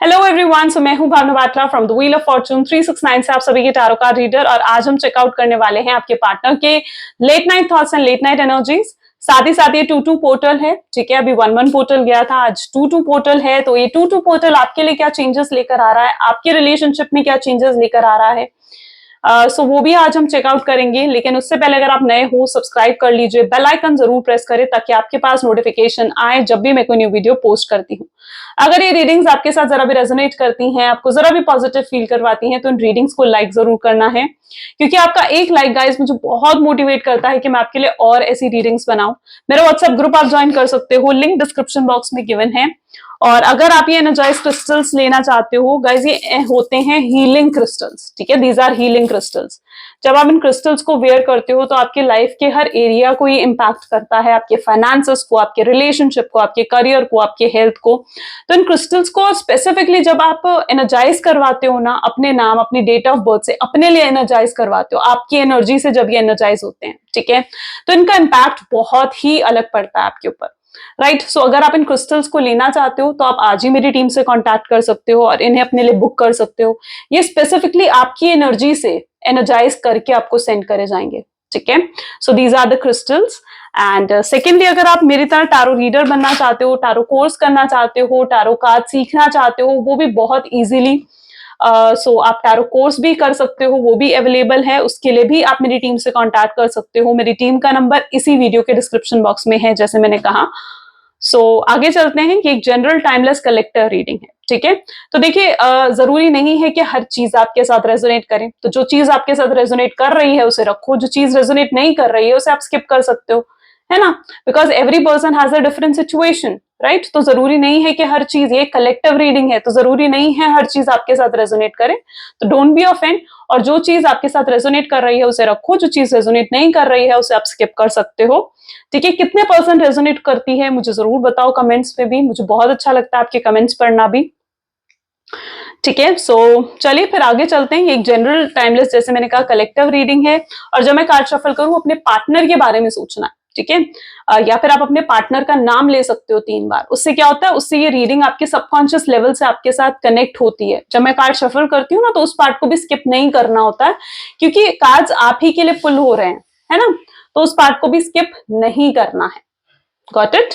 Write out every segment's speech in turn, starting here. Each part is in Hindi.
हेलो एवरीवन, सो मैं हूं Bhavna Batra from the wheel of fortune 369 से आप सभी के टारो कार्ड रीडर। और आज हम चेकआउट करने वाले हैं आपके पार्टनर के late night thoughts and late night energies. साथ ही साथ ये 2-2 पोर्टल है, ठीक है। अभी 1-1 पोर्टल गया था, आज 2-2 पोर्टल है। तो ये 2-2 पोर्टल आपके लिए क्या चेंजेस लेकर आ रहा है, आपके रिलेशनशिप में क्या चेंजेस लेकर आ रहा है, सो वो भी आज हम चेकआउट करेंगे। लेकिन उससे पहले अगर आप नए हो, सब्सक्राइब कर लीजिए, बेल आइकन जरूर प्रेस करें ताकि आपके पास नोटिफिकेशन आए जब भी मैं कोई न्यू वीडियो पोस्ट करती हूँ। अगर ये रीडिंग्स आपके साथ जरा भी रेजोनेट करती हैं, आपको जरा भी पॉजिटिव फील करवाती हैं, तो इन रीडिंग्स को लाइक जरूर करना है, क्योंकि आपका एक लाइक गाइस मुझे बहुत मोटिवेट करता है कि मैं आपके लिए और ऐसी रीडिंग्स बनाऊं। मेरा व्हाट्सएप ग्रुप आप ज्वाइन कर सकते हो, लिंक डिस्क्रिप्शन बॉक्स में गिवन है। और अगर आप ये एनर्जाइज क्रिस्टल्स लेना चाहते हो गाइज, ये होते हैं हीलिंग क्रिस्टल्स, ठीक है। These are healing crystals. जब आप इन क्रिस्टल्स को वेयर करते हो तो आपके लाइफ के हर एरिया को ये इम्पैक्ट करता है, आपके फाइनेंसेस को, आपके रिलेशनशिप को, आपके करियर को, आपके हेल्थ को। तो इन क्रिस्टल्स को स्पेसिफिकली जब आप एनर्जाइज करवाते हो ना, अपने नाम, अपनी डेट ऑफ बर्थ से अपने लिए एनर्जाइज करवाते हो, आपकी एनर्जी से जब ये एनर्जाइज होते हैं, ठीक है, तो इनका इम्पैक्ट बहुत ही अलग पड़ता है आपके ऊपर, राइट। सो अगर आप इन क्रिस्टल्स को लेना चाहते हो तो आप आज ही मेरी टीम से कांटेक्ट कर सकते हो और इन्हें अपने लिए बुक कर सकते हो। ये स्पेसिफिकली आपकी एनर्जी से एनर्जाइज करके आपको सेंड करे जाएंगे, ठीक है। So these are the crystals. And secondly, अगर आप मेरी तरह टारो रीडर बनना चाहते हो, टारो कोर्स करना चाहते हो, टारो कार्ड सीखना चाहते हो, वो भी बहुत इजीली सो आप टारो कोर्स भी कर सकते हो, वो भी अवेलेबल है। उसके लिए भी आप मेरी टीम से कांटेक्ट कर सकते हो। मेरी टीम का नंबर इसी वीडियो के डिस्क्रिप्शन बॉक्स में है, जैसे मैंने कहा। आगे चलते हैं कि एक जनरल टाइमलेस कलेक्टर रीडिंग है, ठीक है। तो देखिए, जरूरी नहीं है कि हर चीज आपके साथ रेजोनेट करे। तो जो चीज आपके साथ रेजोनेट कर रही है उसे रखो, जो चीज रेजोनेट नहीं कर रही है उसे आप स्किप कर सकते हो, है ना। Because every person has a different situation, right. तो जरूरी नहीं है कि हर चीज, ये कलेक्टिव रीडिंग है तो जरूरी नहीं है हर चीज आपके साथ रेजोनेट करे। तो डोंट बी ऑफेंड, और जो चीज आपके साथ रेजोनेट कर रही है उसे रखो, जो चीज रेजोनेट नहीं कर रही है उसे आप स्किप कर सकते हो, ठीक है। कितने परसेंट रेजोनेट करती है मुझे जरूर बताओ कमेंट्स में भी, मुझे बहुत अच्छा लगता है आपके कमेंट्स पढ़ना भी, ठीक है। चलिए फिर आगे चलते हैं। ये एक जनरल टाइमलेस, जैसे मैंने कहा, कलेक्टिव रीडिंग है। और जब मैं कार्ड शफल करूं, अपने पार्टनर के बारे में सोचना है, ठीक है। या फिर आप अपने पार्टनर का नाम ले सकते हो 3 बार। उससे क्या होता है, उससे ये रीडिंग आपके सबकॉन्शियस लेवल से आपके साथ कनेक्ट होती है। जब मैं कार्ड शफल करती हूँ ना, तो उस पार्ट को भी स्किप नहीं करना होता है, क्योंकि कार्ड्स आप ही के लिए पुल हो रहे हैं, है ना। तो उस पार्ट को भी स्किप नहीं करना है। Got it.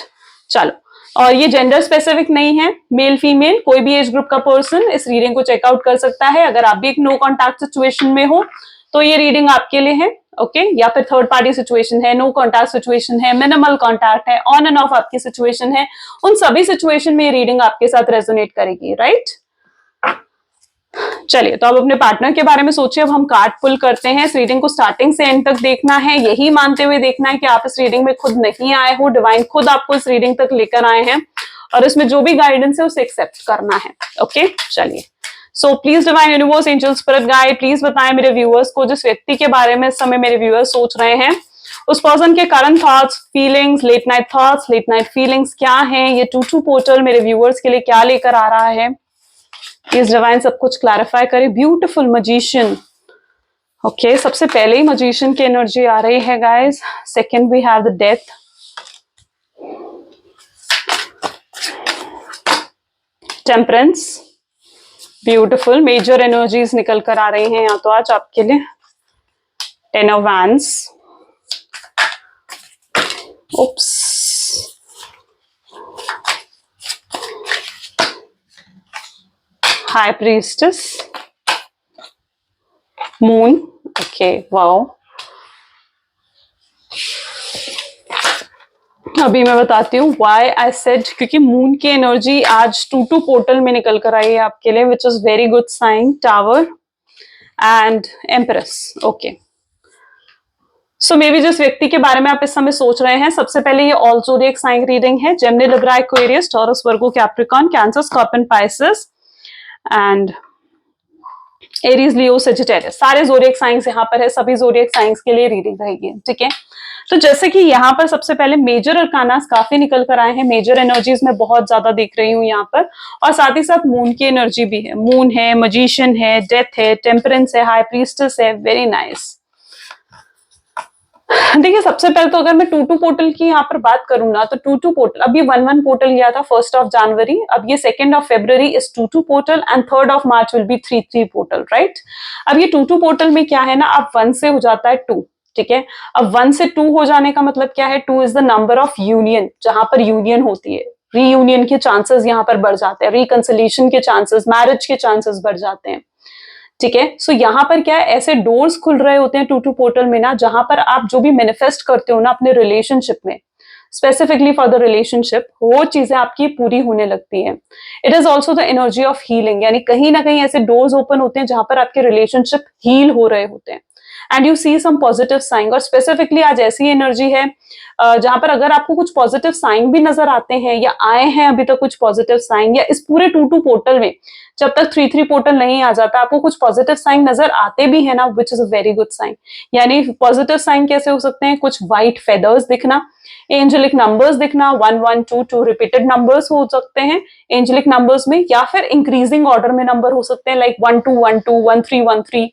चलो, और ये जेंडर स्पेसिफिक नहीं है, मेल फीमेल कोई भी एज ग्रुप का पर्सन इस रीडिंग को चेकआउट कर सकता है। अगर आप भी एक नो कॉन्टैक्ट सिचुएशन में हो तो ये रीडिंग आपके लिए है, ओके। या फिर थर्ड पार्टी सिचुएशन है, नो कॉन्टैक्ट सिचुएशन है, मिनिमल कॉन्टैक्ट है, ऑन एंड ऑफ आपकी सिचुएशन है, उन सभी सिचुएशन में ये रीडिंग आपके साथ रेजोनेट करेगी, राइट। चलिए, तो अब अपने पार्टनर के बारे में सोचिए। अब हम कार्ड पुल करते हैं। इस रीडिंग को स्टार्टिंग से एंड तक देखना है, यही मानते हुए देखना है कि आप इस रीडिंग में खुद नहीं आए हो, डिवाइन खुद आपको इस रीडिंग तक लेकर आए हैं, और इसमें जो भी गाइडेंस है उसे एक्सेप्ट करना है, ओके। चलिए, सो please divine universe, angel, spirit guide, please बताएं मेरे व्यूअर्स को, जिस व्यक्ति के बारे में इस समय मेरे व्यूअर्स सोच रहे हैं, उस पर्सन के current thoughts, feelings, late night thoughts, late night feelings क्या हैं। ये 2-2 पोर्टल मेरे व्यूअर्स के लिए क्या लेकर आ रहा है, प्लीज डिवाइन सब कुछ क्लैरिफाई करे। Beautiful magician, okay. सबसे पहले ही मजिशियन की एनर्जी आ रही है guys. Second we have the death, temperance, beautiful major energies निकल कर आ रही हैं यहाँ तो आज आपके लिए। 10 of wands, oops, high priestess, moon, okay, wow. अभी मैं बताती हूँ व्हाई आई सेड, क्योंकि मून की एनर्जी आज 2-2 पोर्टल में निकल कर आई है आपके लिए, which is very good sign. Tower and empress, okay. So maybe जिस व्यक्ति के बारे में आप इस समय सोच रहे हैं, सबसे पहले ये ऑल ज़ोडिएक साइन रीडिंग है। Gemini, Libra, Aquarius, taurus, Virgo, Capricorn, cancer, scorpion, Pisces and Aries, Leo, Sagittarius. सारे ज़ोडिएक साइंस यहाँ पर है, सभी ज़ोडिएक साइंस के लिए रीडिंग रहेगी, ठीक है। तो जैसे कि यहाँ पर सबसे पहले मेजर अरकानास काफी निकल कर आए हैं, मेजर एनर्जीज में बहुत ज्यादा देख रही हूँ यहाँ पर, और साथ ही साथ मून की एनर्जी भी है। मून है, मजिशियन है, डेथ है, टेम्परेंस है, हाई प्रीस्टेस है, वेरी नाइस। देखिए सबसे पहले तो अगर मैं 2-2 पोर्टल की यहाँ पर बात करूँ ना, तो 2-2 पोर्टल, अब ये 1-1 पोर्टल गया था 1st ऑफ जनवरी, अब ये 2nd of February is 2-2 portal and 3rd of March will be 3-3 portal, right? अब ये 2-2 पोर्टल में क्या है ना, अब 1 से हो जाता है 2, ठीक है? अब 1 से 2 हो जाने का मतलब क्या है, 2 is the number of union, जहां पर यूनियन होती है, रीयूनियन के चांसेस यहाँ पर बढ़ जाते हैं, रिकंसिलिएशन के चांसेस, मैरिज के चांसेस बढ़ जाते हैं, ठीक है? सो यहाँ पर क्या है, ऐसे डोर्स खुल रहे होते हैं 2-2 पोर्टल में ना, जहां पर आप जो भी मैनिफेस्ट करते हो ना अपने रिलेशनशिप में, स्पेसिफिकली फॉर द रिलेशनशिप, वो चीजें आपकी पूरी होने लगती हैं। It is also the energy of healing, यानी कहीं ना कहीं ऐसे डोर्स ओपन होते हैं जहां पर आपके रिलेशनशिप हील हो रहे होते हैं and you see some positive sign. और स्पेसिफिकली आज ऐसी एनर्जी है जहां पर अगर आपको कुछ पॉजिटिव साइन भी नजर आते हैं या आए हैं अभी तक कुछ पॉजिटिव साइन, या इस पूरे 2-2 पोर्टल में जब तक 3-3 पोर्टल नहीं आ जाता आपको कुछ पॉजिटिव साइन नजर आते भी है ना, which is a very good sign. यानी पॉजिटिव साइन कैसे हो सकते हैं, कुछ व्हाइट फेदर्स दिखना, एंजेलिक नंबर्स दिखना, 1-1-2-2 रिपीटेड नंबर्स हो सकते हैं एंजेलिक नंबर्स में, या फिर इंक्रीजिंग ऑर्डर में नंबर हो सकते हैं, लाइक 1-2-1-2, 1-3-1-3,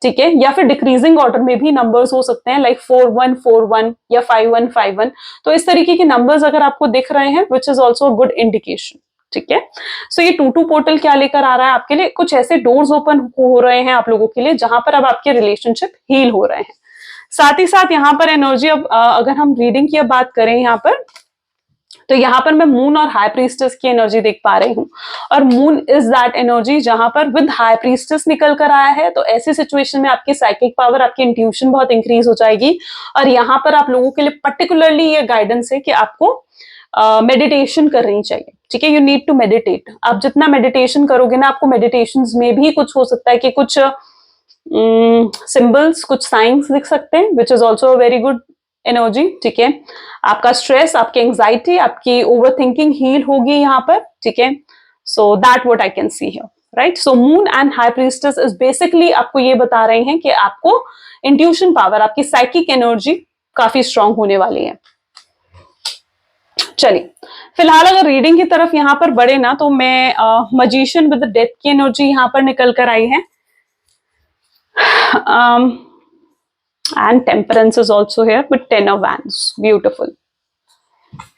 ठीक है? या फिर डिक्रीजिंग ऑर्डर में भी नंबर्स हो सकते हैं, लाइक 4-1-4-1 या 5-1-5-1। तो इस तरीके के नंबर्स अगर आपको दिख रहे हैं, which is also a good indication, ठीक है? सो ये 2-2 पोर्टल क्या लेकर आ रहा है आपके लिए, कुछ ऐसे डोर्स ओपन हो रहे हैं आप लोगों के लिए जहां पर अब आपके रिलेशनशिप हील हो रहे हैं। साथ ही साथ यहाँ पर एनर्जी, अब अगर हम रीडिंग की अब बात करें यहाँ पर, तो यहाँ पर मैं मून और हाई प्रीस्टेस की एनर्जी देख पा रही हूँ, और मून इज दैट एनर्जी जहां पर विद हाई प्रीस्टेस निकल कर आया है। तो ऐसी सिचुएशन में आपकी साइकिक पावर, आपकी इंट्यूशन बहुत इंक्रीज हो जाएगी, और यहाँ पर आप लोगों के लिए पर्टिकुलरली ये गाइडेंस है कि आपको मेडिटेशन करनी चाहिए, ठीक है? You need to meditate. आप जितना मेडिटेशन करोगे ना, आपको मेडिटेशन में भी कुछ हो सकता है कि कुछ सिंबल्स, कुछ साइंस दिख सकते हैं, which is also a very good energy, ठीक है? आपका स्ट्रेस, आपकी एंग्जाइटी, आपकी ओवर थिंकिंग हील होगी यहाँ पर, ठीक है? So that what I can see here, right? So moon and high priestess is basically आपको ये बता रहे हैं कि आपको इंट्यूशन पावर, आपकी साइकिक एनर्जी काफी स्ट्रांग होने वाली है। चलिए, फिलहाल अगर रीडिंग की तरफ यहाँ पर बढ़े ना, तो मैं मजिशियन विद डेथ की एनर्जी यहाँ पर निकल कर आई है, and temperance is also here with 10 of wands, beautiful,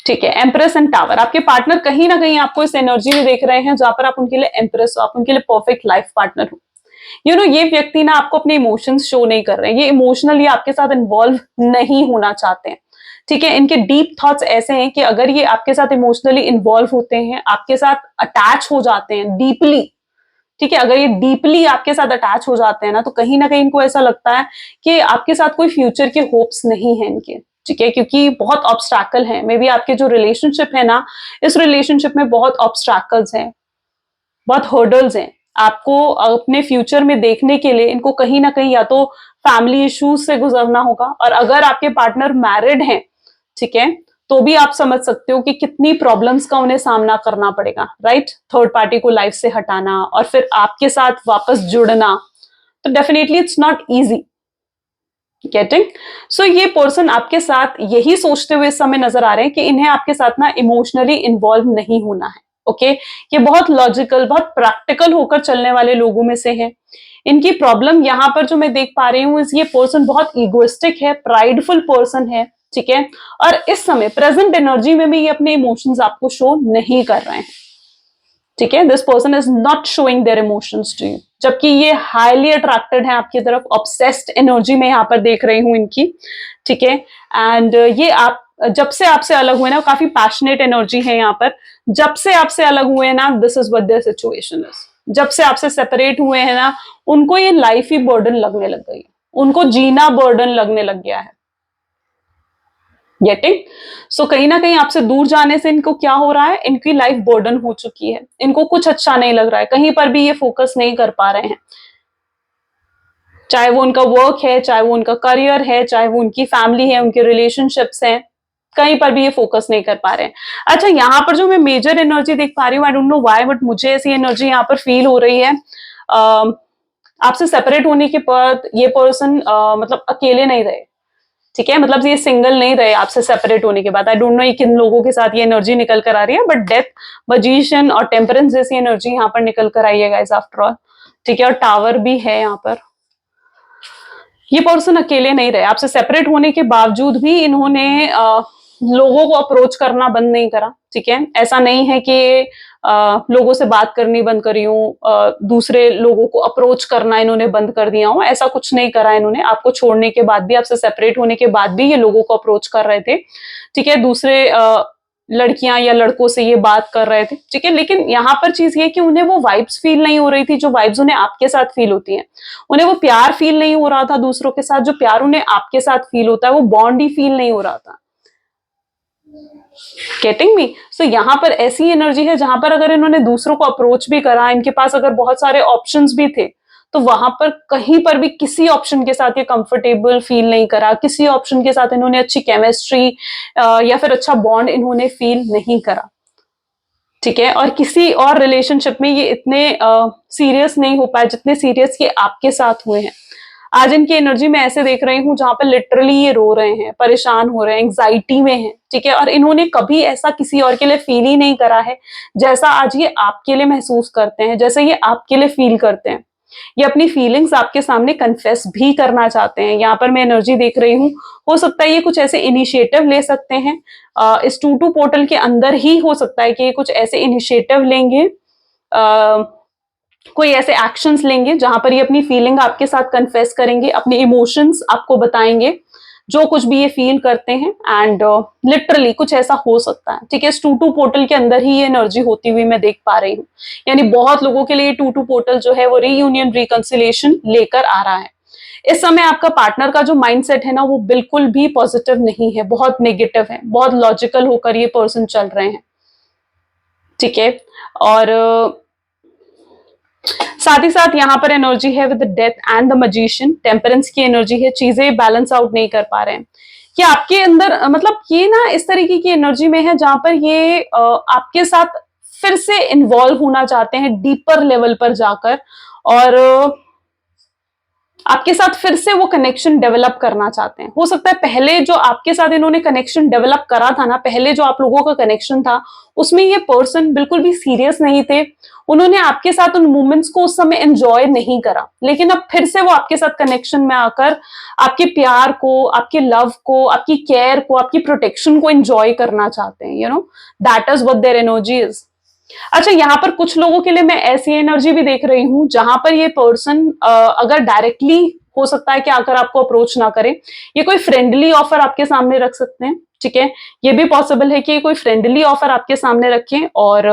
ठीक है? एम्प्रेस एंड टावर, आपके पार्टनर कहीं ना कहीं आपको इस एनर्जी में देख रहे हैं जहां पर आप उनके लिए एम्प्रेस हो, आप उनके लिए परफेक्ट लाइफ पार्टनर हो। यू नो, ये व्यक्ति ना आपको अपने इमोशंस शो नहीं कर रहे हैं, ये इमोशनली आपके साथ इन्वॉल्व नहीं होना चाहते हैं, ठीक है? इनके डीप थॉट्स ऐसे हैं कि अगर ये आपके साथ इमोशनली इन्वॉल्व होते हैं, आपके साथ अटैच हो जाते हैं डीपली, ठीक है? अगर ये डीपली आपके साथ अटैच हो जाते हैं ना, तो कहीं ना कहीं इनको ऐसा लगता है कि आपके साथ कोई फ्यूचर के होप्स नहीं है इनके, ठीक है? क्योंकि बहुत ऑब्स्टैकल है, मे बी आपके जो रिलेशनशिप है ना, इस रिलेशनशिप में बहुत ऑब्स्टैकल्स हैं, बहुत हर्डल्स हैं। आपको अपने फ्यूचर में देखने के लिए इनको कहीं ना कहीं या तो फैमिली इश्यूज से गुजरना होगा, और अगर आपके पार्टनर मैरिड हैं, ठीक है, तो भी आप समझ सकते हो कि कितनी प्रॉब्लम्स का उन्हें सामना करना पड़ेगा, राइट? थर्ड पार्टी को लाइफ से हटाना और फिर आपके साथ वापस जुड़ना, तो definitely it's not easy, getting? So ये पर्सन आपके साथ यही सोचते हुए इस समय नजर आ रहे हैं कि इन्हें आपके साथ ना इमोशनली इन्वॉल्व नहीं होना है, ओके? ये बहुत लॉजिकल, बहुत प्रैक्टिकल होकर चलने वाले लोगों में से है। इनकी प्रॉब्लम यहाँ पर जो मैं देख पा रही हूँ, ये पर्सन बहुत इगोइस्टिक है, प्राइडफुल पर्सन है, ठीक है? और इस समय प्रेजेंट एनर्जी में भी ये अपने इमोशंस आपको शो नहीं कर रहे हैं, ठीक है? This person is not showing their emotions to you, जबकि ये हाईली अट्रैक्टेड है आपकी तरफ, ऑब्सेस्ड एनर्जी में यहाँ पर देख रही हूँ इनकी, ठीक है? एंड ये आप जब से आपसे अलग हुए ना, काफी पैशनेट एनर्जी है यहाँ पर। जब से आपसे अलग हुए ना, this is what there situation is. जब से आपसे सेपरेट हुए हैं ना, उनको ये लाइफ ही बर्डन लगने लग गई है, उनको जीना बर्डन लगने लग गया है, गेटिंग? सो कहीं ना कहीं आपसे दूर जाने से इनको क्या हो रहा है, इनकी लाइफ बर्डन हो चुकी है, इनको कुछ अच्छा नहीं लग रहा है, कहीं पर भी ये फोकस नहीं कर पा रहे हैं, चाहे वो उनका वर्क है, चाहे वो उनका करियर है, चाहे वो उनकी फैमिली है, उनके रिलेशनशिप्स हैं, कहीं पर भी ये फोकस नहीं कर पा रहे हैं। अच्छा, यहाँ पर जो मैं मेजर एनर्जी देख पा रही हूँ, I don't know why, but मुझे ऐसी एनर्जी यहाँ पर फील हो रही है, आपसे सेपरेट होने के बाद ये पर्सन मतलब अकेले नहीं रहे, ठीक है? मतलब ये सिंगल नहीं रहे आपसे सेपरेट होने के बाद। आई डोंट नो ये किन लोगों के साथ ये एनर्जी निकल कर आ रही है, बट डेथ, मजिशियन और टेम्परेंस जैसी एनर्जी यहाँ पर निकल कर आई है गाइस, आफ्टर ऑल, ठीक है? और टावर भी है यहाँ पर। ये पर्सन अकेले नहीं रहे, आपसे सेपरेट होने के बावजूद भी इन्होंने लोगों को अप्रोच करना बंद नहीं करा, ठीक है? ऐसा नहीं है कि लोगों से बात करनी बंद करी हो, दूसरे लोगों को अप्रोच करना इन्होंने बंद कर दिया हो, ऐसा कुछ नहीं करा इन्होंने। आपको छोड़ने के बाद भी, आपसे सेपरेट होने के बाद भी ये लोगों को अप्रोच कर रहे थे, ठीक है? दूसरे लड़कियां या लड़कों से ये बात कर रहे थे, ठीक है? लेकिन यहाँ पर चीज ये कि उन्हें वो वाइब्स फील नहीं हो रही थी जो वाइब्स उन्हें आपके साथ फील होती हैं। उन्हें वो प्यार फील नहीं हो रहा था दूसरों के साथ, जो प्यार उन्हें आपके साथ फील होता है, वो बॉन्ड ही फील नहीं हो रहा था। Getting me? सो यहाँ पर ऐसी एनर्जी है जहां पर अगर इन्होंने दूसरों को अप्रोच भी करा, इनके पास अगर बहुत सारे ऑप्शंस भी थे, तो वहां पर कहीं पर भी किसी ऑप्शन के साथ ये कंफर्टेबल फील नहीं करा, किसी ऑप्शन के साथ इन्होंने अच्छी केमिस्ट्री या फिर अच्छा बॉन्ड इन्होंने फील नहीं करा, ठीक है? और किसी और रिलेशनशिप में ये इतने सीरियस नहीं हो पाए जितने सीरियस ये आपके साथ हुए हैं। आज इनकी एनर्जी में ऐसे देख रही हूँ जहां पर लिटरली ये रो रहे हैं, परेशान हो रहे हैं, एंग्जाइटी में हैं, ठीक है? और इन्होंने कभी ऐसा किसी और के लिए फील ही नहीं करा है जैसा आज ये आपके लिए महसूस करते हैं, जैसे ये आपके लिए फील करते हैं। ये अपनी फीलिंग्स आपके सामने कन्फेस भी करना चाहते हैं। यहाँ पर मैं एनर्जी देख रही हूँ, हो सकता है ये कुछ ऐसे इनिशिएटिव ले सकते हैं, इस 2-2 पोर्टल के अंदर ही हो सकता है कि ये कुछ ऐसे इनिशिएटिव लेंगे, कोई ऐसे एक्शंस लेंगे जहां पर ये अपनी फीलिंग आपके साथ कन्फेस करेंगे, अपने इमोशंस आपको बताएंगे, जो कुछ भी ये फील करते हैं। एंड लिटरली कुछ ऐसा हो सकता है, ठीक है? इस 2-2 पोर्टल के अंदर ही ये एनर्जी होती हुई मैं देख पा रही हूँ। यानी बहुत लोगों के लिए 2-2 पोर्टल जो है वो रीयूनियन, रिकंसिलिएशन लेकर आ रहा है। इस समय आपका पार्टनर का जो माइंडसेट है ना, वो बिल्कुल भी पॉजिटिव नहीं है, बहुत नेगेटिव है, बहुत लॉजिकल होकर ये पर्सन चल रहे हैं, ठीक है? और साथ ही साथ यहाँ पर एनर्जी है with death and the magician, temperance की एनर्जी है, चीजें बैलेंस आउट नहीं कर पा रहे हैं। कि आपके अंदर मतलब ये ना इस तरीके की एनर्जी में है जहां पर ये आपके साथ फिर से इन्वॉल्व होना चाहते हैं डीपर लेवल पर जाकर, और आपके साथ फिर से वो कनेक्शन डेवलप करना चाहते हैं। हो सकता है पहले जो आपके साथ इन्होंने कनेक्शन डेवलप करा था ना, पहले जो आप लोगों का कनेक्शन था, उसमें ये पर्सन बिल्कुल भी सीरियस नहीं थे। उन्होंने आपके साथ उन मोमेंट्स को उस समय एंजॉय नहीं करा, लेकिन अब फिर से वो आपके साथ कनेक्शन में आकर आपके प्यार को, आपके लव को, आपकी केयर को, आपकी प्रोटेक्शन को एंजॉय करना चाहते हैं। You no, that is what their energy is. अच्छा, यहाँ पर कुछ लोगों के लिए मैं ऐसी एनर्जी भी देख रही हूं जहां पर ये पर्सन अगर डायरेक्टली हो सकता है कि आकर आपको अप्रोच ना करें, ये कोई फ्रेंडली ऑफर आपके सामने रख सकते हैं, ठीक है? ये भी पॉसिबल है कि ये कोई फ्रेंडली ऑफर आपके सामने रखें और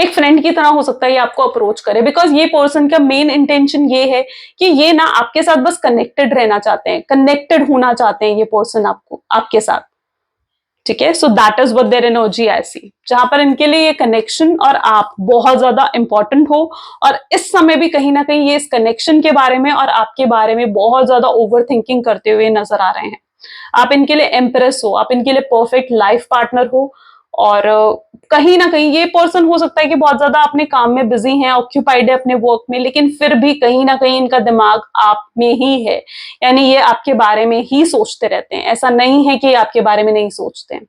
एक फ्रेंड की तरह हो सकता है ये आपको अप्रोच करे, बिकॉज ये पर्सन का मेन इंटेंशन ये है कि ये ना आपके साथ बस कनेक्टेड रहना चाहते हैं, कनेक्टेड होना चाहते हैं ये पर्सन आपको, आपके साथ, ठीक है? So that is what their energy I see, जहां पर इनके लिए ये कनेक्शन और आप बहुत ज्यादा इंपॉर्टेंट हो, और इस समय भी कहीं ना कहीं ये इस कनेक्शन के बारे में और आपके बारे में बहुत ज्यादा ओवर थिंकिंग करते हुए नजर आ रहे हैं। आप इनके लिए एम्प्रेस हो, आप इनके लिए परफेक्ट लाइफ पार्टनर हो, और कहीं ना कहीं ये पर्सन हो सकता है कि बहुत ज्यादा अपने काम में बिजी हैं, ऑक्यूपाइड है अपने वर्क में, लेकिन फिर भी कहीं ना कहीं इनका दिमाग आप में ही है, यानी ये आपके बारे में ही सोचते रहते हैं, ऐसा नहीं है कि आपके बारे में नहीं सोचते हैं,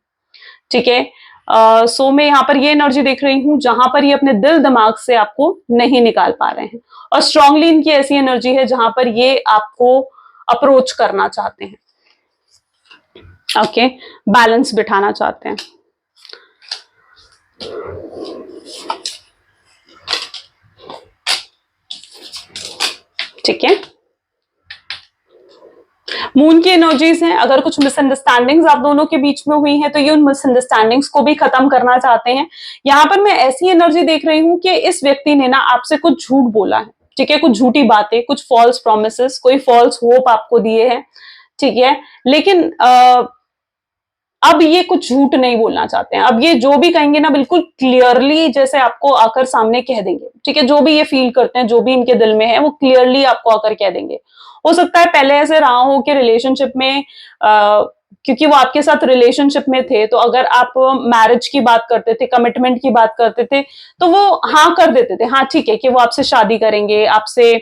ठीक है? सो मैं यहाँ पर ये एनर्जी देख रही हूँ जहां पर ये अपने दिल दिमाग से आपको नहीं निकाल पा रहे हैं, और स्ट्रांगली इनकी ऐसी एनर्जी है जहां पर ये आपको अप्रोच करना चाहते हैं, ओके? बैलेंस बिठाना चाहते हैं। ठीक है? मून की एनर्जीज हैं, अगर कुछ मिसअंडरस्टैंडिंग्स आप दोनों के बीच में हुई हैं तो ये उन मिसअंडरस्टैंडिंग्स को भी खत्म करना चाहते हैं। यहां पर मैं ऐसी एनर्जी देख रही हूं कि इस व्यक्ति ने ना आपसे कुछ झूठ बोला है, ठीक है? कुछ झूठी बातें, कुछ फॉल्स प्रोमिसेस, कोई फॉल्स होप आपको दिए हैं, ठीक है? लेकिन अब ये कुछ झूठ नहीं बोलना चाहते हैं। अब ये जो भी कहेंगे ना बिल्कुल क्लियरली जैसे आपको आकर सामने कह देंगे, ठीक है? जो भी ये फील करते हैं, जो भी इनके दिल में है, वो क्लियरली आपको आकर कह देंगे। हो सकता है पहले ऐसे रहा हो कि रिलेशनशिप में क्योंकि वो आपके साथ रिलेशनशिप में थे, तो अगर आप मैरिज की बात करते थे, कमिटमेंट की बात करते थे, तो वो हाँ कर देते थे, हाँ ठीक है कि वो आपसे शादी करेंगे, आपसे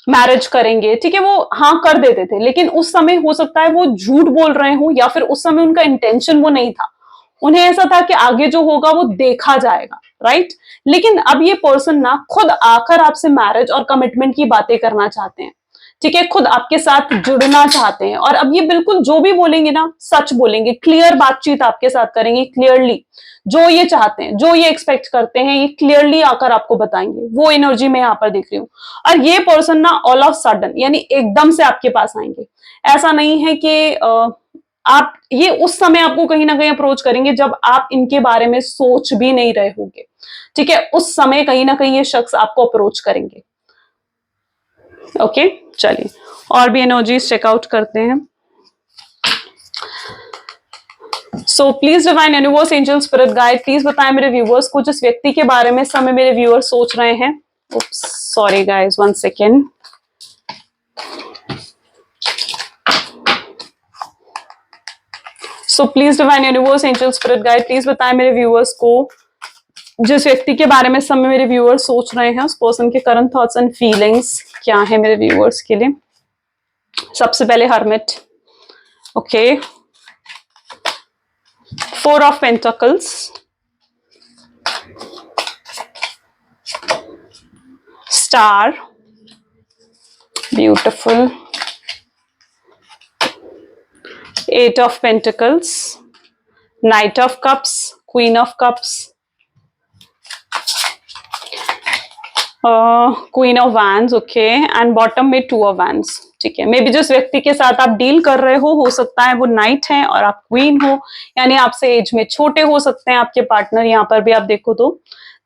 मैरिज करेंगे, ठीक है? वो हाँ कर देते थे, लेकिन उस समय हो सकता है वो झूठ बोल रहे हो, या फिर उस समय उनका इंटेंशन वो नहीं था, उन्हें ऐसा था कि आगे जो होगा वो देखा जाएगा, राइट? लेकिन अब ये पर्सन ना खुद आकर आपसे मैरिज और कमिटमेंट की बातें करना चाहते हैं, ठीक है, खुद आपके साथ जुड़ना चाहते हैं। और अब ये बिल्कुल जो भी बोलेंगे ना सच बोलेंगे, क्लियर बातचीत आपके साथ करेंगे, क्लियरली जो ये चाहते हैं, जो ये एक्सपेक्ट करते हैं, ये क्लियरली आकर आपको बताएंगे। वो एनर्जी मैं यहाँ पर देख रही हूँ। और ये पर्सन ना ऑल ऑफ सडन यानी एकदम से आपके पास आएंगे। ऐसा नहीं है कि आप ये उस समय आपको कहीं ना कहीं अप्रोच करेंगे जब आप इनके बारे में सोच भी नहीं रहे होंगे। ठीक है, उस समय कहीं ना कहीं ये शख्स आपको अप्रोच करेंगे। ओके, चलिए और भी एनर्जीज चेकआउट करते हैं। So please divine universe angel spirit guide, please बताएं मेरे व्यूअर्स को जिस व्यक्ति के बारे में समय मेरे व्यूअर्स सोच रहे हैं। Sorry guys, 1 second. So please divine universe angel spirit guide, please बताएं मेरे व्यूअर्स को जिस व्यक्ति के बारे में समय मेरे व्यूअर्स सोच रहे हैं, उस पर्सन के करंट थॉट्स एंड फीलिंग्स क्या है मेरे व्यूअर्स के लिए। सबसे पहले hermit, okay, 4 of pentacles, star, beautiful, 8 of Pentacles, Knight of Cups, Queen of Cups, Queen of Wands, okay, and bottom में 2 of Wands। ठीक है, मे बी जिस व्यक्ति के साथ आप डील कर रहे हो सकता है वो नाइट है और आप क्वीन हो, यानी आपसे एज में छोटे हो सकते हैं आपके पार्टनर। यहाँ पर भी आप देखो तो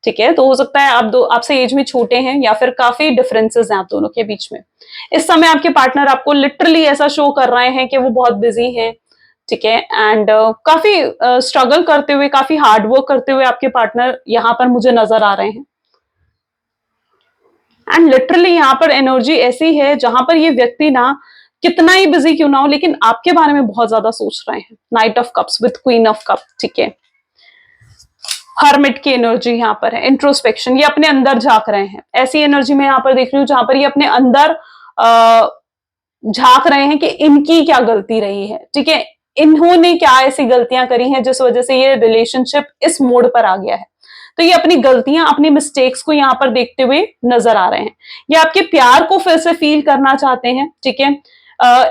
ठीक है, तो हो सकता है आप आपसे एज में छोटे हैं या फिर काफी डिफरेंसेस हैं आप दोनों के बीच में। इस समय आपके पार्टनर आपको लिटरली ऐसा शो कर रहे हैं कि वो बहुत बिजी हैं। ठीक है, एंड काफी स्ट्रगल करते हुए, काफी हार्ड वर्क करते हुए आपके पार्टनर यहाँ पर मुझे नजर आ रहे हैं। एंड लिटरली यहाँ पर एनर्जी ऐसी है जहां पर ये व्यक्ति ना कितना ही बिजी क्यों ना हो लेकिन आपके बारे में बहुत ज्यादा सोच रहे हैं। Night of cups with queen of cup, ठीक है, हर्मिट की एनर्जी यहाँ पर है, इंट्रोस्पेक्शन, ये अपने अंदर झांक रहे हैं। ऐसी एनर्जी मैं यहाँ पर देख रही हूँ जहां पर ये अपने अंदर झांक रहे हैं कि इनकी क्या गलती रही है। ठीक है, इन्होंने क्या ऐसी गलतियां करी हैं जिस वजह से ये रिलेशनशिप इस मोड़ पर आ गया है। तो ये अपनी गलतियां, अपनी मिस्टेक्स को यहाँ पर देखते हुए नजर आ रहे हैं। ये आपके प्यार को फिर से फील करना चाहते हैं। ठीक है,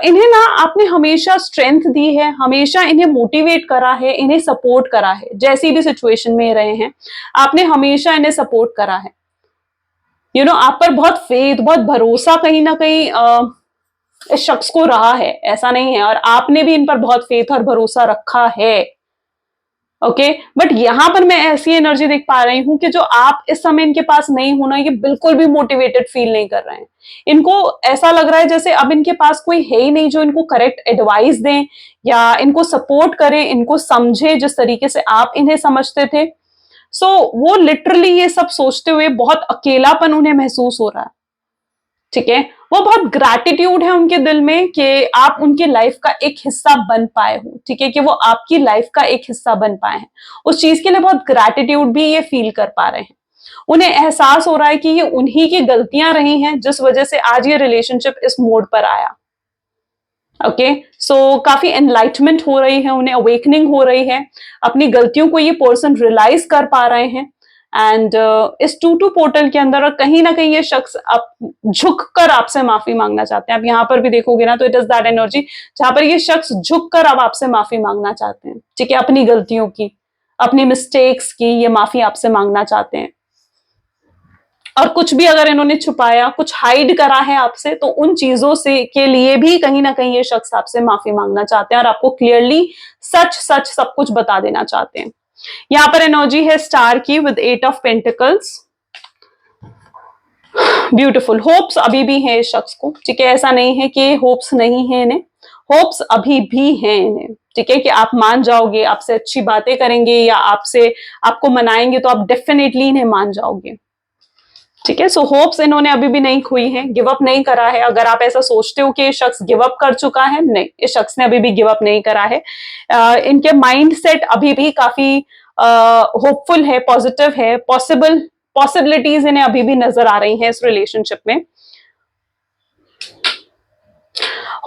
इन्हें ना आपने हमेशा स्ट्रेंथ दी है, हमेशा इन्हें मोटिवेट करा है, इन्हें सपोर्ट करा है। जैसी भी सिचुएशन में रहे हैं आपने हमेशा इन्हें सपोर्ट करा है। आप पर बहुत फेथ, बहुत भरोसा कहीं ना कहीं इस शख्स को रहा है, ऐसा नहीं है, और आपने भी इन पर बहुत फेथ और भरोसा रखा है। ओके, बट यहां पर मैं ऐसी एनर्जी देख पा रही हूं कि जो आप इस समय इनके पास नहीं होना, ये बिल्कुल भी मोटिवेटेड फील नहीं कर रहे हैं। इनको ऐसा लग रहा है जैसे अब इनके पास कोई है ही नहीं जो इनको करेक्ट एडवाइस दें या इनको सपोर्ट करें, इनको समझे जिस तरीके से आप इन्हें समझते थे। सो वो लिटरली ये सब सोचते हुए बहुत अकेलापन उन्हें महसूस हो रहा है। ठीक है, वो बहुत ग्रैटिट्यूड है उनके दिल में कि आप उनकी लाइफ का एक हिस्सा बन पाए हो। ठीक है, कि वो आपकी लाइफ का एक हिस्सा बन पाए हैं, उस चीज के लिए बहुत ग्रैटिट्यूड भी ये फील कर पा रहे हैं। उन्हें एहसास हो रहा है कि ये उन्हीं की गलतियां रही हैं जिस वजह से आज ये रिलेशनशिप इस मोड पर आया। ओके, सो काफी एनलाइटमेंट हो रही है, उन्हें अवेकनिंग हो रही है, अपनी गलतियों को ये पर्सन रियलाइज कर पा रहे हैं। एंड इस 2-2 पोर्टल के अंदर और कहीं ना कहीं ये शख्स आप झुक कर आपसे माफी मांगना चाहते हैं। आप यहाँ पर भी देखोगे ना तो इट इज दैट एनर्जी जहां पर ये शख्स झुक कर अब आपसे माफी मांगना चाहते हैं। ठीक है, अपनी गलतियों की, अपनी मिस्टेक्स की ये माफी आपसे मांगना चाहते हैं। और कुछ भी अगर इन्होंने छुपाया, कुछ हाइड करा है आपसे, तो उन चीजों से के लिए भी कहीं ना कहीं ये शख्स आपसे माफी मांगना चाहते हैं और आपको क्लियरली सच सच सब कुछ बता देना चाहते हैं। यहां पर एनर्जी है स्टार की with 8 of pentacles, beautiful. Hopes अभी भी है इस शख्स को। ठीक है, ऐसा नहीं है कि होप्स नहीं है इन्हें, होप्स अभी भी हैं इन्हें। ठीक है, कि आप मान जाओगे, आपसे अच्छी बातें करेंगे या आपको मनाएंगे तो आप डेफिनेटली इन्हें मान जाओगे। ठीक है, सो होप्स इन्होंने अभी भी नहीं खोई है, गिव अप नहीं करा है। अगर आप ऐसा सोचते हो कि ये शख्स गिव अप कर चुका है, नहीं, इस शख्स ने अभी भी गिव अप नहीं करा है। इनके माइंड सेट अभी भी काफी होपफुल है, पॉजिटिव है, पॉसिबिलिटीज इन्हें अभी भी नजर आ रही हैं इस रिलेशनशिप में।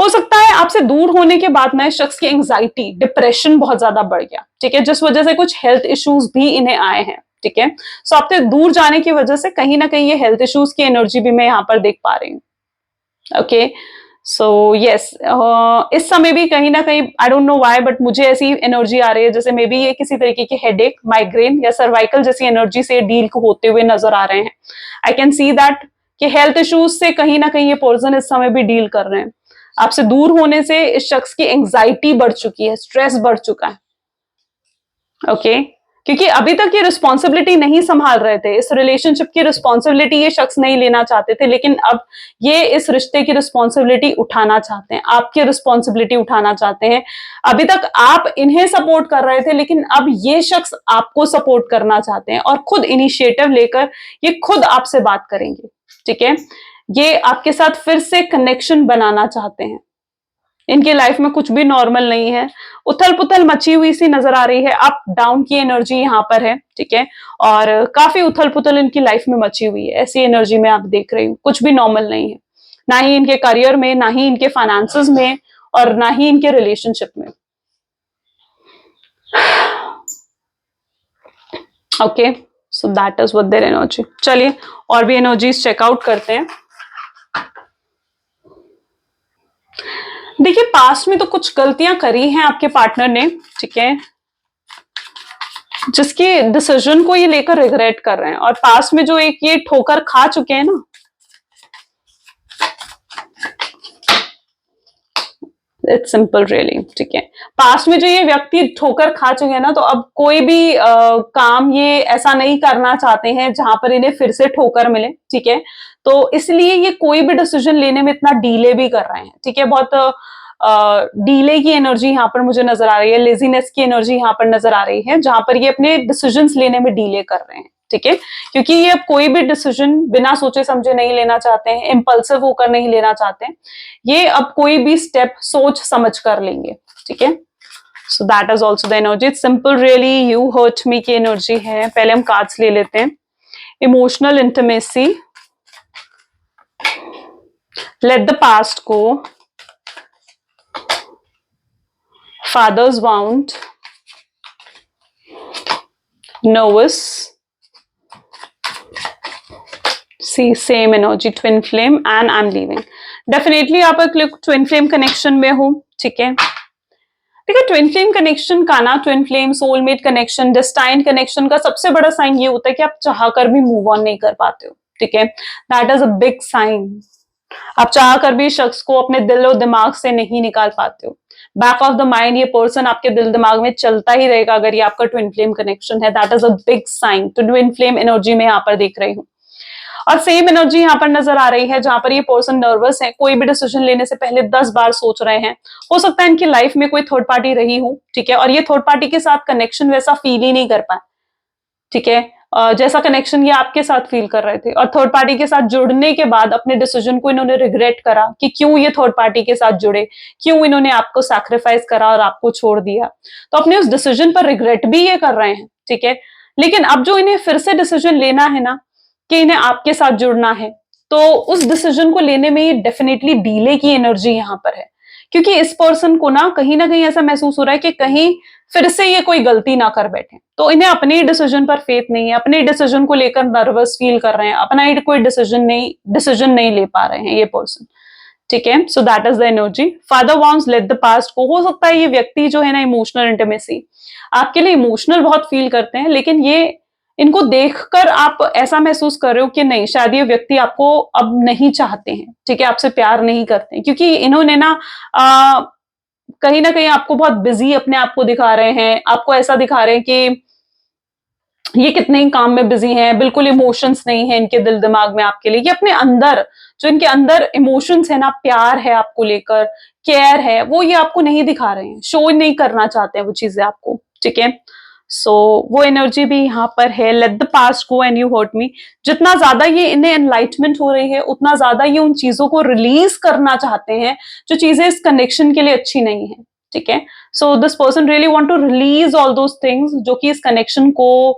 हो सकता है आपसे दूर होने के बाद ना इस शख्स की एंजाइटी, डिप्रेशन बहुत ज्यादा बढ़ गया। ठीक है, जिस वजह से कुछ हेल्थ इश्यूज भी इन्हें आए हैं। ठीक है, सो आपसे दूर जाने की वजह से कहीं ना कहीं ये हेल्थ इश्यूज की एनर्जी भी मैं यहाँ पर देख पा रही हूँ। ओके, सो यस, इस समय भी कहीं ना कहीं I don't know why but मुझे ऐसी एनर्जी आ रही है जैसे मे बी ये किसी तरीके की हेडेक, माइग्रेन या सर्वाइकल जैसी एनर्जी से डील होते हुए नजर आ रहे हैं। आई कैन सी दैट कि हेल्थ इश्यूज से कहीं ना कहीं ये पर्सन इस समय भी डील कर रहे हैं। आपसे दूर होने से इस शख्स की एंग्जाइटी बढ़ चुकी है, स्ट्रेस बढ़ चुका है। ओके, क्योंकि अभी तक ये रिस्पॉन्सिबिलिटी नहीं संभाल रहे थे, इस रिलेशनशिप की रिस्पॉन्सिबिलिटी ये शख्स नहीं लेना चाहते थे, लेकिन अब ये इस रिश्ते की रिस्पॉन्सिबिलिटी उठाना चाहते हैं, आपकी रिस्पॉन्सिबिलिटी उठाना चाहते हैं। अभी तक आप इन्हें सपोर्ट कर रहे थे, लेकिन अब ये शख्स आपको सपोर्ट करना चाहते हैं और खुद इनिशिएटिव लेकर ये खुद आपसे बात करेंगे। ठीक है, ये आपके साथ फिर से कनेक्शन बनाना चाहते हैं। इनकी लाइफ में कुछ भी नॉर्मल नहीं है, उथल पुथल मची हुई सी नजर आ रही है, अप डाउन की एनर्जी यहाँ पर है। ठीक है, और काफी उथल पुथल इनकी लाइफ में मची हुई है, ऐसी एनर्जी में आप देख रही हूँ, कुछ भी नॉर्मल नहीं है, ना ही इनके करियर में, ना ही इनके फाइनेंसेस में, और ना ही इनके रिलेशनशिप में। Okay, so that is what their energy. चलिए और भी एनर्जीज चेकआउट करते हैं। देखिए, पास्ट में तो कुछ गलतियां करी हैं आपके पार्टनर ने, ठीक है, जिसके डिसीजन को ये लेकर रिग्रेट कर रहे हैं, और पास्ट में जो एक ये ठोकर खा चुके हैं ना, इट्स सिंपल रियली। ठीक है, पास्ट में जो ये व्यक्ति ठोकर खा चुके हैं ना, तो अब कोई भी काम ये ऐसा नहीं करना चाहते हैं जहां पर इन्हें फिर से ठोकर मिले। ठीक है, तो इसलिए ये कोई भी डिसीजन लेने में इतना डीले भी कर रहे हैं। ठीक है, बहुत डीले की एनर्जी यहाँ पर मुझे नजर आ रही है, लेजीनेस की एनर्जी यहाँ पर नजर आ रही है, जहां पर ये अपने डिसीजंस लेने में डीले कर रहे हैं। ठीक है, क्योंकि ये अब कोई भी डिसीजन बिना सोचे समझे नहीं लेना चाहते हैं, इम्पल्सिव होकर नहीं लेना चाहते हैं, ये अब कोई भी स्टेप सोच समझ कर लेंगे। ठीक है, so that is also the energy. Simple really you hurt me की एनर्जी है। पहले हम कार्ड्स ले लेते हैं। Emotional intimacy, let the past go, father's wound, nervous, see same energy, twin flame and I am leaving. Definitely आप एक ट्विन फ्लेम कनेक्शन में हो। ठीक है, ठीक है, ट्विन फ्लेम कनेक्शन का ना, twin flame, soulmate connection, destined connection का सबसे बड़ा साइन ये होता है कि आप चाहकर भी मूव ऑन नहीं कर पाते हो। ठीक है, that is a big sign. आप चाह कर भी शख्स को अपने दिल और दिमाग से नहीं निकाल पाते हो। बैक ऑफ द माइंड ये पर्सन आपके दिल दिमाग में चलता ही रहेगा अगर ये आपका ट्विन फ्लेम कनेक्शन है। That is a big sign. तो ट्विन फ्लेम एनर्जी में यहाँ पर देख रही हूँ, और सेम एनर्जी यहाँ पर नजर आ रही है जहां पर ये पर्सन नर्वस है, कोई भी डिसीजन लेने से पहले 10 बार सोच रहे हैं। हो सकता है इनकी लाइफ में कोई थर्ड पार्टी रही हो। ठीक है, और ये थर्ड पार्टी के साथ कनेक्शन वैसा फील ही नहीं कर पाए। ठीक है, जैसा कनेक्शन ये आपके साथ फील कर रहे थे, और थर्ड पार्टी के साथ जुड़ने के बाद अपने डिसीजन को इन्होंने रिग्रेट करा कि क्यों ये थर्ड पार्टी के साथ जुड़े, क्यों इन्होंने आपको सैक्रिफाइस करा और आपको छोड़ दिया। तो अपने उस डिसीजन पर रिग्रेट भी ये कर रहे हैं। ठीक है, लेकिन अब जो इन्हें फिर से डिसीजन लेना है ना, कि इन्हें आपके साथ जुड़ना है, तो उस डिसीजन को लेने में ये डेफिनेटली डीले की एनर्जी यहां पर है, क्योंकि इस पर्सन को ना कहीं ऐसा महसूस हो रहा है कि कहीं फिर से ये कोई गलती ना कर बैठे। तो इन्हें अपने डिसीजन पर फेथ नहीं है, अपने डिसीजन को लेकर नर्वस फील कर रहे हैं, अपना ही कोई डिसीजन नहीं ले पा रहे हैं ये पर्सन। ठीक है, so that is the energy. Father wants late the past को। हो सकता है ये व्यक्ति जो है ना, इमोशनल इंटीमेसी आपके लिए इमोशनल बहुत फील करते हैं, लेकिन ये इनको देखकर आप ऐसा महसूस कर रहे हो कि नहीं, शायद ये व्यक्ति आपको अब नहीं चाहते हैं। ठीक है, आपसे प्यार नहीं करते हैं, क्योंकि इन्होंने ना कहीं ना कहीं आपको बहुत बिजी अपने आप को दिखा रहे हैं, आपको ऐसा दिखा रहे हैं कि ये कितने ही काम में बिजी हैं, बिल्कुल इमोशंस नहीं है इनके दिल दिमाग में आपके लिए। ये अपने अंदर, जो इनके अंदर इमोशंस है ना, प्यार है आपको लेकर, केयर है, वो ये आपको नहीं दिखा रहे हैं, शो नहीं करना चाहते हैं वो चीजें आपको। ठीक है, सो वो एनर्जी भी यहाँ पर है। Let the past go and you hurt me. जितना ज्यादा ये इन्हें एनलाइटमेंट हो रही है, उतना ज्यादा ये उन चीजों को रिलीज करना चाहते हैं जो चीजें इस कनेक्शन के लिए अच्छी नहीं है। ठीक है, so this person really want to release all those things जो कि इस कनेक्शन को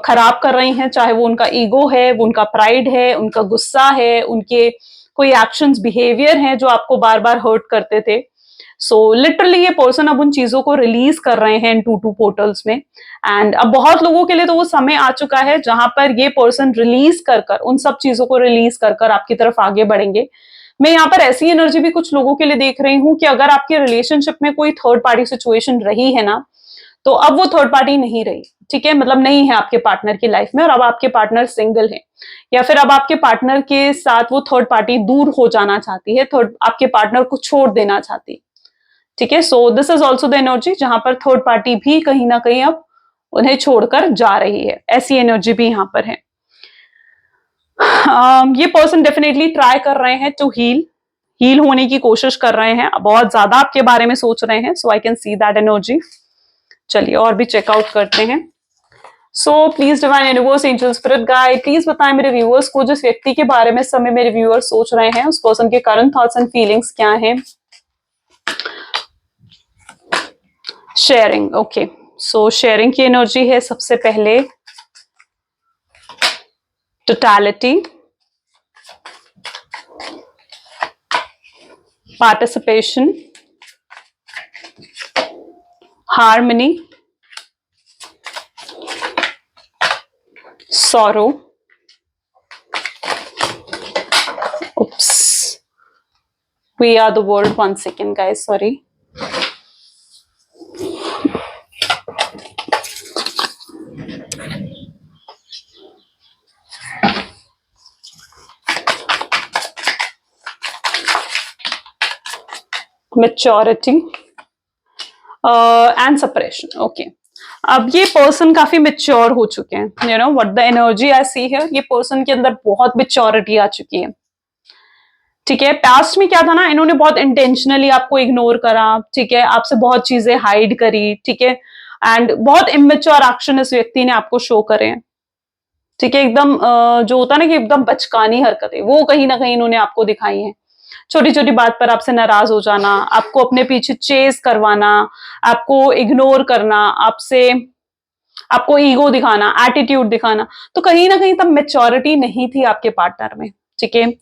खराब कर रही हैं, चाहे वो उनका ईगो है, वो उनका प्राइड है, उनका गुस्सा है, उनके कोई एक्शंस, बिहेवियर हैं जो आपको बार बार हर्ट करते थे। सो लिटरली ये पर्सन अब उन चीजों को रिलीज कर रहे हैं इन टू पोर्टल्स में, एंड अब बहुत लोगों के लिए तो वो समय आ चुका है जहां पर ये पर्सन रिलीज कर उन सब चीजों को रिलीज कर आपकी तरफ आगे बढ़ेंगे। मैं यहाँ पर ऐसी एनर्जी भी कुछ लोगों के लिए देख रही हूँ कि अगर आपके रिलेशनशिप में कोई थर्ड पार्टी सिचुएशन रही है ना, तो अब वो थर्ड पार्टी नहीं रही, ठीक है, मतलब नहीं है आपके पार्टनर की लाइफ में, और अब आपके पार्टनर सिंगल है, या फिर अब आपके पार्टनर के साथ वो थर्ड पार्टी दूर हो जाना चाहती है, थर्ड आपके पार्टनर को छोड़ देना चाहती है, ठीक है। So this is also the energy जहां पर थर्ड पार्टी भी कहीं ना कहीं अब उन्हें छोड़कर जा रही है, ऐसी एनर्जी भी यहाँ पर है। ये पर्सन डेफिनेटली ट्राई कर रहे हैं टू हील होने की कोशिश कर रहे हैं, बहुत ज्यादा आपके बारे में सोच रहे हैं, so I can see that energy. चलिए और भी चेकआउट करते हैं। So please divine universe angel spirit guide, please बताएं मेरे व्यूअर्स को जिस व्यक्ति के बारे में समय मेरे व्यूअर्स सोच रहे हैं, उस पर्सन के करंट थॉट्स एंड फीलिंग्स क्या हैं। शेयरिंग, ओके, सो शेयरिंग की एनर्जी है सबसे पहले totality, participation, harmony, sorrow, oops, we are the world, 1 second guys, sorry, maturity and separation, okay। अब ये पर्सन काफी मेच्योर हो चुके हैं, you know what the energy I see here, ये पर्सन के अंदर बहुत मेच्योरिटी आ चुकी है, ठीक है। पास्ट में क्या था ना, इन्होंने बहुत इंटेंशनली आपको इग्नोर करा, ठीक है, आपसे बहुत चीजें हाइड करी, ठीक है, एंड बहुत इमेच्योर एक्शन इस व्यक्ति ने आपको शो करे, ठीक है, एकदम जो होता है ना कि एकदम बचकानी हरकतें, वो कहीं ना कहीं इन्होंने आपको दिखाई हैं। छोटी छोटी बात पर आपसे नाराज हो जाना, आपको अपने पीछे चेस करवाना, आपको इग्नोर करना, आपको ईगो दिखाना, एटीट्यूड दिखाना, तो कहीं ना कहीं तब मेच्योरिटी नहीं थी आपके पार्टनर में, ठीक है।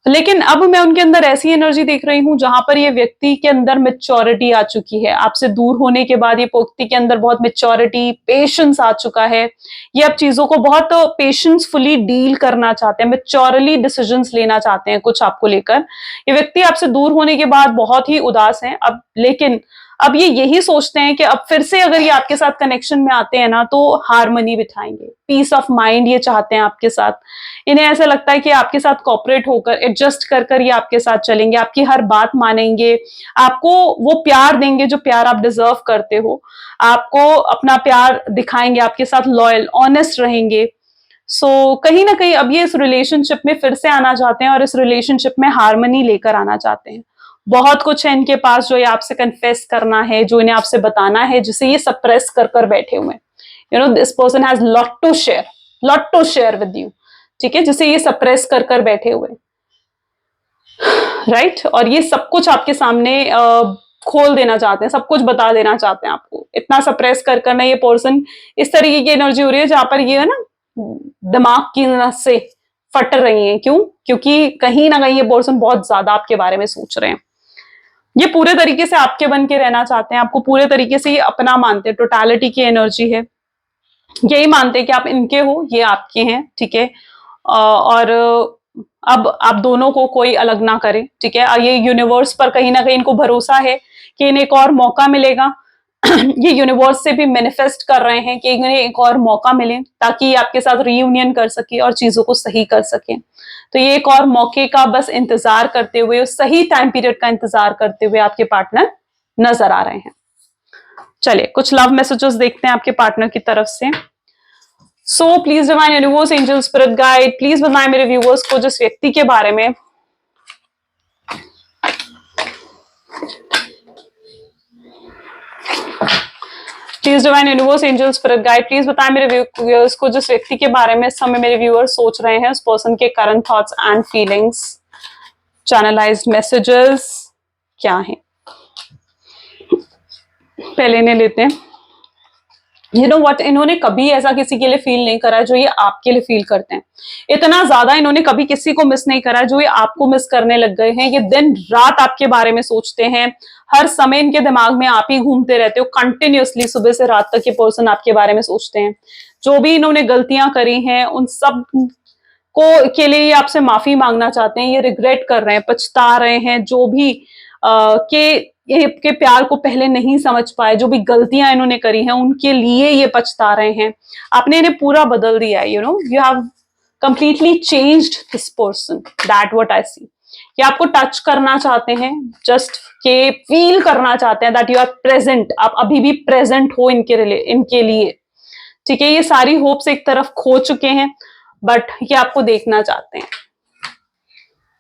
लेकिन अब मैं उनके अंदर ऐसी एनर्जी देख रही हूं जहां पर ये व्यक्ति के अंदर मेच्योरिटी आ चुकी है, आपसे दूर होने के बाद ये व्यक्ति के अंदर बहुत मेच्योरिटी, पेशेंस आ चुका है, ये अब चीजों को बहुत पेशेंसफुली डील करना चाहते हैं, मेच्योरली डिसीजंस लेना चाहते हैं कुछ आपको लेकर। ये व्यक्ति आपसे दूर होने के बाद बहुत ही उदास है अब, लेकिन अब ये यही सोचते हैं कि अब फिर से अगर ये आपके साथ कनेक्शन में आते हैं ना, तो हार्मनी बिठाएंगे, पीस ऑफ माइंड ये चाहते हैं आपके साथ। इन्हें ऐसा लगता है कि आपके साथ कोऑपरेट होकर, एडजस्ट कर कर ये आपके साथ चलेंगे, आपकी हर बात मानेंगे, आपको वो प्यार देंगे जो प्यार आप डिजर्व करते हो, आपको अपना प्यार दिखाएंगे, आपके साथ लॉयल, ऑनेस्ट रहेंगे। सो कहीं ना कहीं अब ये इस रिलेशनशिप में फिर से आना चाहते हैं और इस रिलेशनशिप में हार्मनी लेकर आना चाहते हैं। बहुत कुछ है इनके पास जो ये आपसे कन्फेस करना है, जो इन्हें आपसे बताना है, जिसे ये सप्रेस कर कर बैठे हुए हैं। You know this person has lot to share with you, ठीक है, जिसे ये सप्रेस कर कर बैठे हुए, राइट। और ये सब कुछ आपके सामने खोल देना चाहते हैं, सब कुछ बता देना चाहते हैं आपको, इतना सप्रेस कर कर ना ये पर्सन, इस तरीके की एनर्जी हो रही है जहां पर ये है ना दिमाग की नस से फट रही है। क्यों? क्योंकि कहीं ना कहीं ये पर्सन बहुत ज्यादा आपके बारे में सोच रहे हैं, ये पूरे तरीके से आपके बन के रहना चाहते हैं, आपको पूरे तरीके से ये अपना मानते हैं, टोटलिटी की एनर्जी है, यही मानते हैं कि आप इनके हो, ये आपके हैं, ठीक है। और अब आप दोनों को कोई अलग ना करे, ठीक है। ये यूनिवर्स पर कहीं ना कहीं इनको भरोसा है कि इन्हें एक और मौका मिलेगा। ये यूनिवर्स से भी मैनिफेस्ट कर रहे हैं कि इन्हें एक और मौका मिले ताकि ये आपके साथ रीयूनियन कर सके और चीजों को सही कर सके। तो ये एक और मौके का बस इंतजार करते हुए, सही टाइम पीरियड का इंतजार करते हुए आपके पार्टनर नजर आ रहे हैं। चलिए कुछ लव मैसेजेस देखते हैं आपके पार्टनर की तरफ से। सो please divine universe angel spirit guide, please बताएं मेरे व्यूअर्स को जिस व्यक्ति के बारे में please divine universe angel spirit guide, please बताएं मेरे व्यूअर्स को जिस व्यक्ति के बारे में इस समय मेरे व्यूअर्स सोच रहे हैं, उस पर्सन के current thoughts and feelings, channelised messages क्या हैं। पहले इन्हें लेते हैं। यू नो व्हाट, इन्होंने कभी ऐसा किसी के लिए फील नहीं करा जो ये आपके लिए फील करते हैं। इतना ज्यादा इन्होंने कभी किसी को मिस नहीं करा जो ये आपको मिस करने लग गए हैं। ये दिन रात आपके बारे में सोचते हैं, हर समय इनके दिमाग में आप ही घूमते रहते हो कंटिन्यूअसली, सुबह से रात तक ये पर्सन आपके बारे में सोचते हैं। जो भी इन्होंने गलतियां करी हैं उन सब के लिए ये आपसे माफी मांगना चाहते हैं, ये रिग्रेट कर रहे हैं, पछता रहे हैं, जो भी के प्यार को पहले नहीं समझ पाए, जो भी गलतियां इन्होंने करी हैं उनके लिए ये पछता रहे हैं। आपने इन्हें पूरा बदल दिया है, you have completely changed this person, that what I see. ये आपको टच करना चाहते हैं, जस्ट के फील करना चाहते हैं दैट यू आर प्रेजेंट, आप अभी भी प्रेजेंट हो इनके लिए। ठीक है, ये सारी होप्स एक तरफ खो चुके हैं, बट ये आपको देखना चाहते हैं।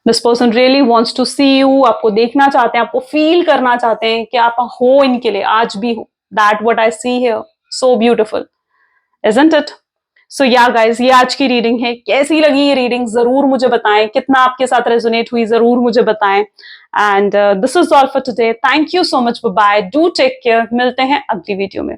This person really wants to see you, आपको देखना चाहते हैं, आपको फील करना चाहते हैं कि आप हो इनके लिए, आज भी हो। That what I see here, so beautiful, isn't it? So yeah guys, ये आज की रीडिंग है। कैसी लगी ये रीडिंग जरूर मुझे बताएं, कितना आपके साथ रेजोनेट हुई जरूर मुझे बताएं। And this is all for today. Thank you so much, bye, do take care. मिलते हैं अगली वीडियो में।